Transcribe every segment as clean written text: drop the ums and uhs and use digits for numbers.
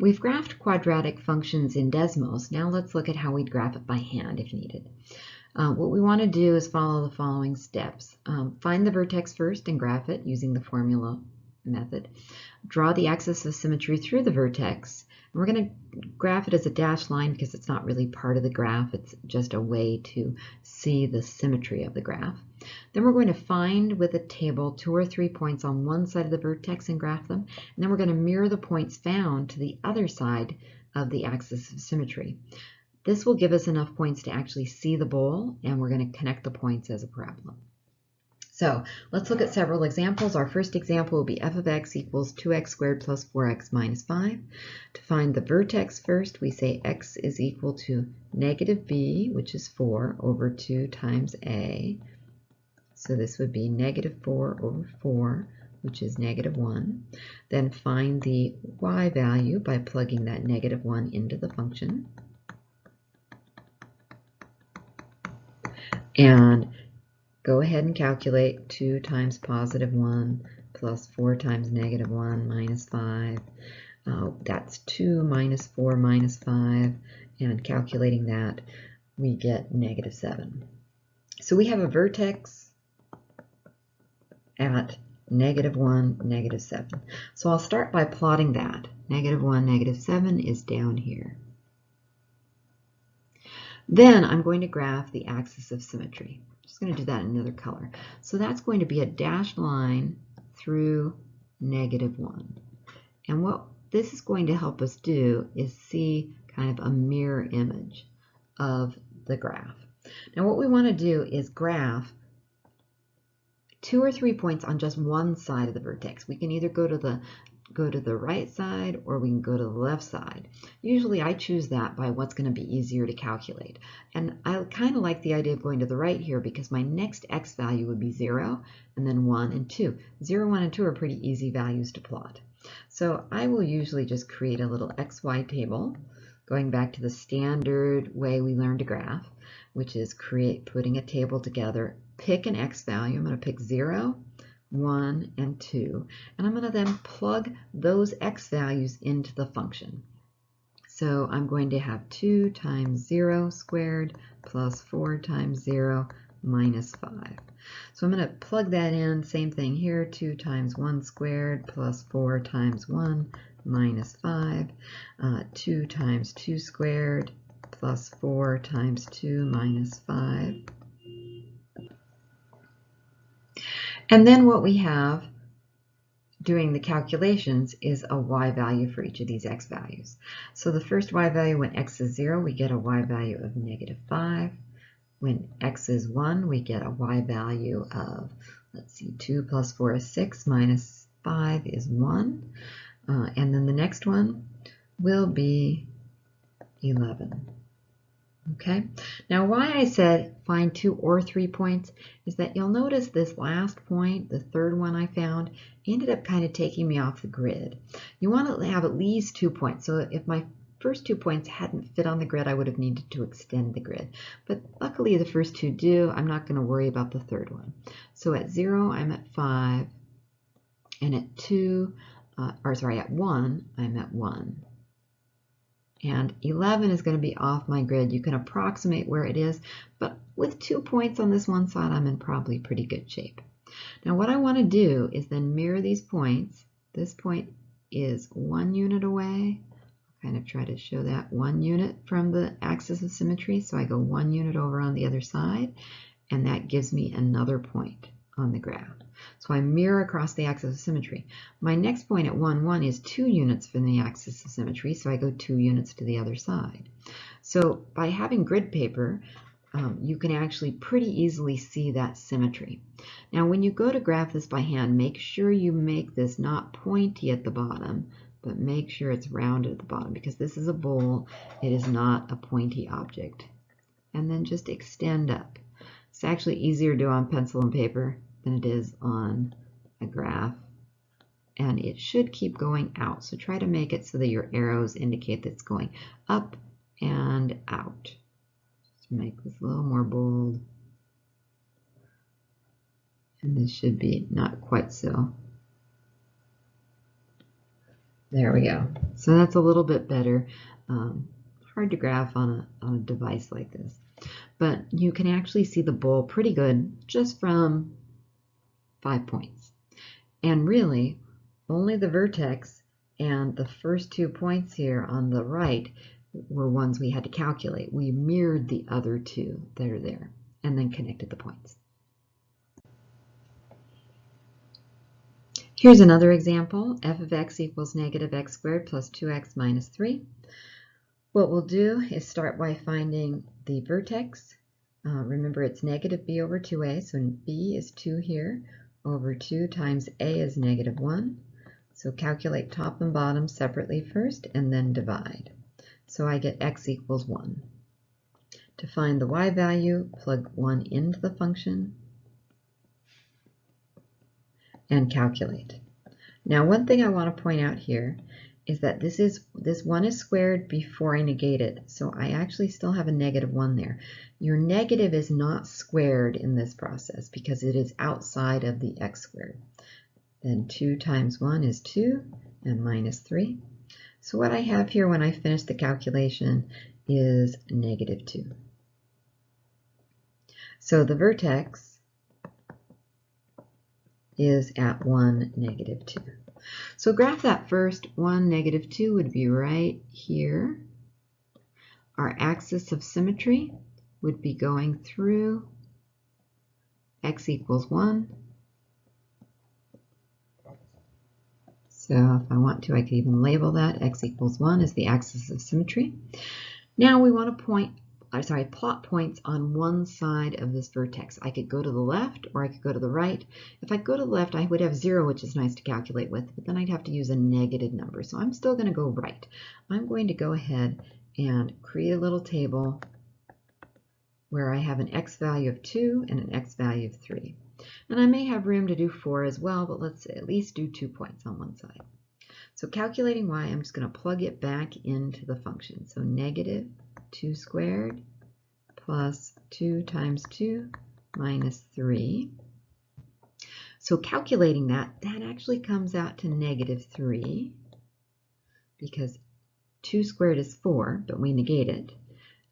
We've graphed quadratic functions in Desmos. Now let's look at how we'd graph it by hand if needed. What we want to do is follow the following steps. Find the vertex first and graph it using the formula method. Draw the axis of symmetry through the vertex. And we're going to graph it as a dashed line because it's not really part of the graph. It's just a way to see the symmetry of the graph. Then we're going to find with a table 2 or 3 points on one side of the vertex and graph them. And then we're going to mirror the points found to the other side of the axis of symmetry. This will give us enough points to actually see the bowl, and we're going to connect the points as a parabola. So let's look at several examples. Our first example will be f of x equals 2x squared plus 4x minus 5. To find the vertex first, we say x is equal to negative b, which is 4, over 2 times a. So this would be negative 4 over 4, which is negative 1. Then find the y value by plugging that negative 1 into the function. And go ahead and calculate 2 times positive 1 plus 4 times negative 1 minus 5. That's 2 minus 4 minus 5. And calculating that, we get negative 7. So we have a vertex at negative 1, negative 7. So I'll start by plotting that. Negative 1, negative 7 is down here. Then I'm going to graph the axis of symmetry. I'm just going to do that in another color. So that's going to be a dashed line through negative 1. And what this is going to help us do is see kind of a mirror image of the graph. Now what we want to do is graph 2 or 3 points on just one side of the vertex. We can either go to the right side or we can go to the left side. Usually I choose that by what's going to be easier to calculate. And I kind of like the idea of going to the right here because my next x value would be 0 and then 1 and 2. 0, 1, and 2 are pretty easy values to plot. So I will usually just create a little xy table going back to the standard way we learn to graph, which is putting a table together. Pick an x value. I'm going to pick 0, 1, and 2. And I'm going to then plug those x values into the function. So I'm going to have 2 times 0 squared plus 4 times 0 minus 5. So I'm going to plug that in. Same thing here. 2 times 1 squared plus 4 times 1 minus 5. 2 times 2 squared plus 4 times 2 minus 5. And then what we have doing the calculations is a y value for each of these x values. So the first y value, when x is 0, we get a y value of negative 5. When x is 1, we get a y value of, let's see, 2 plus 4 is 6, minus 5 is 1. And then the next one will be 11. Okay, now why I said find 2 or 3 points is that you'll notice this last point, the third one I found, ended up kind of taking me off the grid. You want to have at least 2 points. So if my first 2 points hadn't fit on the grid, I would have needed to extend the grid. But luckily the first 2 do. I'm not going to worry about the third one. So at 0, I'm at 5. And at at 1, I'm at 1. And 11 is going to be off my grid. You can approximate where it is, but with 2 points on this one side, I'm in probably pretty good shape. Now what I want to do is then mirror these points. This point is 1 unit away. I'll kind of try to show that 1 unit from the axis of symmetry. So I go 1 unit over on the other side, and that gives me another point on the graph. So I mirror across the axis of symmetry. My next point at 1, 1 is 2 units from the axis of symmetry, so I go 2 units to the other side. So by having grid paper, you can actually pretty easily see that symmetry. Now when you go to graph this by hand, make sure you make this not pointy at the bottom, but make sure it's rounded at the bottom because this is a bowl. It is not a pointy object. And then just extend up. It's actually easier to do on pencil and paper than it is on a graph, and it should keep going out. So try to make it so that your arrows indicate that it's going up and out. Just make this a little more bold, and this should be not quite so. There we go. So that's a little bit better. Hard to graph on a device like this. But you can actually see the bowl pretty good just from 5 points. And really, only the vertex and the first 2 points here on the right were ones we had to calculate. We mirrored the other two that are there and then connected the points. Here's another example. F of x equals negative x squared plus 2x minus 3. What we'll do is start by finding the vertex. Remember, it's negative b over 2a, so b is 2 here, over 2 times a is negative 1. So calculate top and bottom separately first, and then divide. So I get x equals 1. To find the y value, plug 1 into the function and calculate. Now, one thing I want to point out here is that this 1 is squared before I negate it, so I actually still have a negative 1 there. Your negative is not squared in this process because it is outside of the x squared. Then 2 times 1 is 2, and minus 3. So what I have here when I finish the calculation is negative 2. So the vertex is at 1, negative 2. So graph that first. 1, negative 2 would be right here. Our axis of symmetry would be going through x equals 1. So if I want to, I could even label that x equals 1 as the axis of symmetry. Now we want to plot points on one side of this vertex. I could go to the left or I could go to the right. If I go to the left, I would have 0, which is nice to calculate with, but then I'd have to use a negative number. So I'm still going to go right. I'm going to go ahead and create a little table where I have an x value of 2 and an x value of 3. And I may have room to do 4 as well, but let's at least do 2 points on one side. So calculating y, I'm just going to plug it back into the function. So negative 2 squared plus 2 times 2 minus 3. So calculating that actually comes out to negative 3 because 2 squared is 4, but we negate it.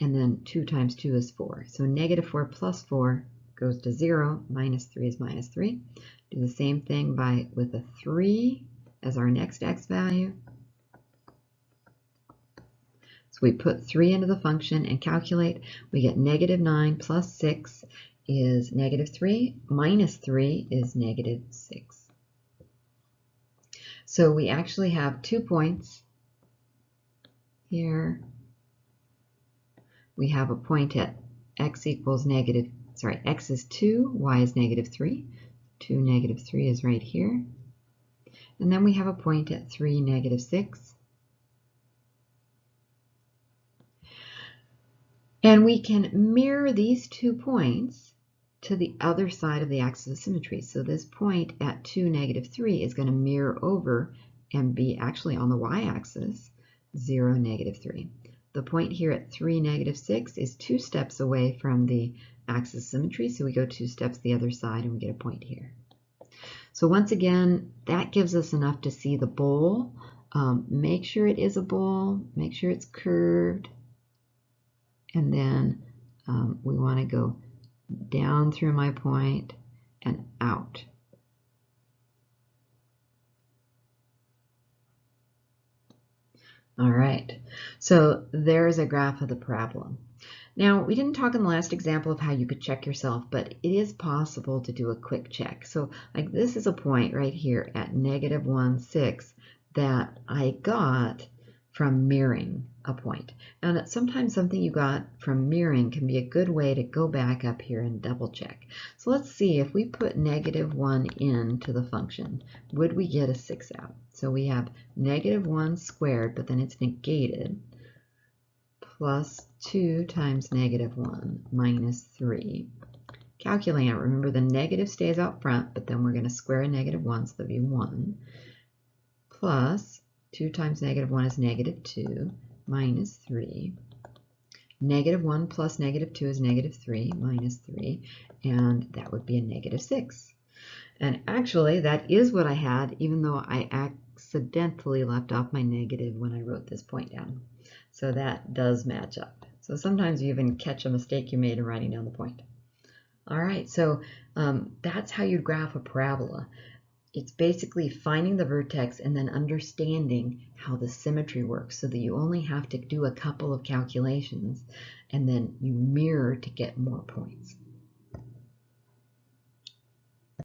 And then 2 times 2 is 4. So negative 4 plus 4 goes to 0. Minus 3 is minus 3. Do the same thing with a 3 as our next x value. So we put 3 into the function and calculate. We get negative 9 plus 6 is negative 3. Minus 3 is negative 6. So we actually have 2 points here. We have a point at x is 2, y is negative 3. 2, negative 3 is right here. And then we have a point at 3, negative 6. And we can mirror these 2 points to the other side of the axis of symmetry. So this point at 2, negative 3 is going to mirror over and be actually on the y-axis, 0, negative 3. The point here at 3, negative 6 is 2 steps away from the axis of symmetry, so we go 2 steps the other side and we get a point here. So once again, that gives us enough to see the bowl. Make sure it is a bowl, make sure it's curved, and then we want to go down through my point and out. All right, so there's a graph of the problem. Now, we didn't talk in the last example of how you could check yourself, but it is possible to do a quick check. So like this is a point right here at negative 1, 6 that I got from mirroring a point. And sometimes something you got from mirroring can be a good way to go back up here and double check. So let's see, if we put negative 1 into the function, would we get a 6 out? So we have negative 1 squared, but then it's negated, plus 2 times negative 1 minus 3. Calculating out, remember the negative stays out front, but then we're going to square a negative 1, so that'll be 1, plus 2 times negative 1 is negative 2, minus 3. Negative 1 plus negative 2 is negative 3, minus 3, and that would be a negative 6. And actually, that is what I had, even though I accidentally left off my negative when I wrote this point down. So that does match up. So sometimes you even catch a mistake you made in writing down the point. All right, so that's how you graph a parabola. It's basically finding the vertex and then understanding how the symmetry works so that you only have to do a couple of calculations and then you mirror to get more points.